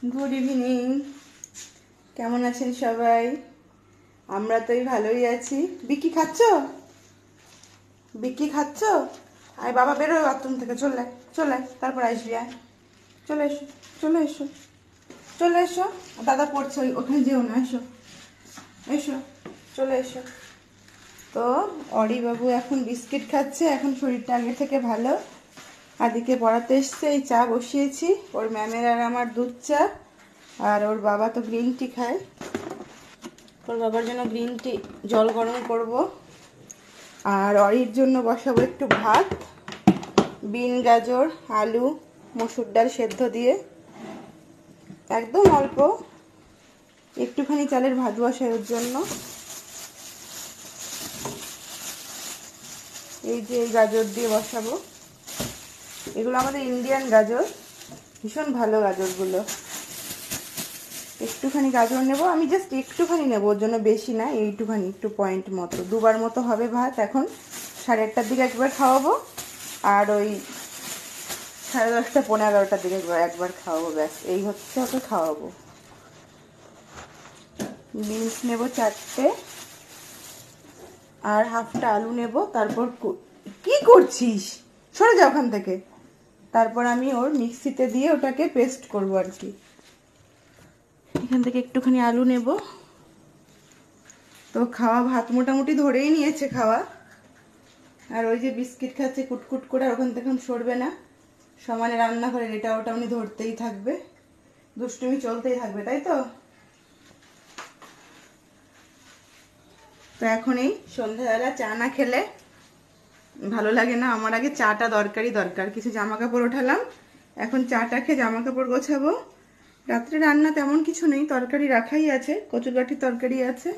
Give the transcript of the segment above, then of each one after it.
Good evening. কেমন আছেন সবাই? আমরা তো ভালোই আছি। বিকি খাচ্ছ? বিকি খাচ্ছ? আয় বাবা, বেরোয় বাথরুম থেকে। চলে চলে, তারপর আসবি। আয়, চলে এসো, চলে এসো, চলে এসো। দাদা পড়ছে, ওখানে যেও না। এসো এসো, চলে এসো। তো অরি বাবু এখন বিস্কিট খাচ্ছে, এখন শরীরটা আগে থেকে ভালো। আদিকে পড়াতে এসছে, এই চা বসিয়েছি, ওর ম্যামের আর আমার দুধ চা। আর ওর বাবা তো গ্রিন টি খায়, ওর বাবার জন্য গ্রিন টি জল গরম করব। আর অরির জন্য বসাবো একটু ভাত, বিন, গাজর, আলু, মসুর ডাল সেদ্ধ দিয়ে, একদম অল্প একটুখানি চালের ভাত বসাই ওর জন্য। এই যে এই গাজর দিয়ে বসাবো, এগুলো আমাদের ইন্ডিয়ান গাজর, ভীষণ ভালো গাজরগুলো। একটুখানি গাজর নেব আমি, জাস্ট একটুখানি নেব, ওর জন্য বেশি না, এইটুখানি, একটু পয়েন্ট মতো। দুবার মতো হবে ভাত। এখন 8:30টার দিকে একবার খাওয়াবো, আর ওই 10:30, 11:15টার দিকে একবার খাওয়াবো, ব্যাস। এই হচ্ছে ওকে খাওয়াবো। বিনস নেব 4টে, আর হাফটা আলু নেব। তারপর কি করছিস? সরে যা ওখান থেকে। তারপর আমি ওর মিক্সিতে দিয়ে ওটাকে পেস্ট করবো আর কি। এখান থেকে একটুখানি আলু নেব। তো খাওয়া ভাত মোটামুটি ধরেই নিয়েছে খাওয়া। আর ওই যে বিস্কিট খাচ্ছে কুটকুট করে, ওখান থেকে সরবে না। সমানে রান্নাঘরের এটা ওটা উনি ধরতেই থাকবে, দুষ্টুমি চলতেই থাকবে, তাই তো? তো এখন এই সন্ধ্যাবেলা চা না খেলে ভালো লাগে না আমার। আগে চাটা দরকার। কিছু জামা কাপড় ওঠালাম, এখন চাটা খেয়ে জামা কাপড় গোছাবো। রাত্রে রান্না তেমন কিছু নেই, তরকারি রাখাই আছে, কচুরগাঠির তরকারি আছে,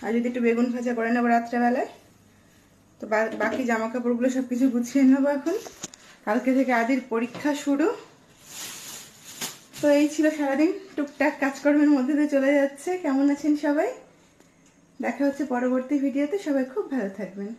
আর যদি একটু বেগুন ভাজা করে নেবো রাত্রেবেলায়। তো বাকি জামা কাপড়গুলো সব কিছু গুছিয়ে নেবো এখন। কালকে থেকে আদির পরীক্ষা শুরু। তো এই ছিল সারাদিন, টুকটাক কাজকর্মের মধ্যে দিয়ে চলে যাচ্ছে। কেমন আছেন সবাই? দেখা হচ্ছে পরবর্তী ভিডিওতে। সবাই খুব ভালো থাকবেন।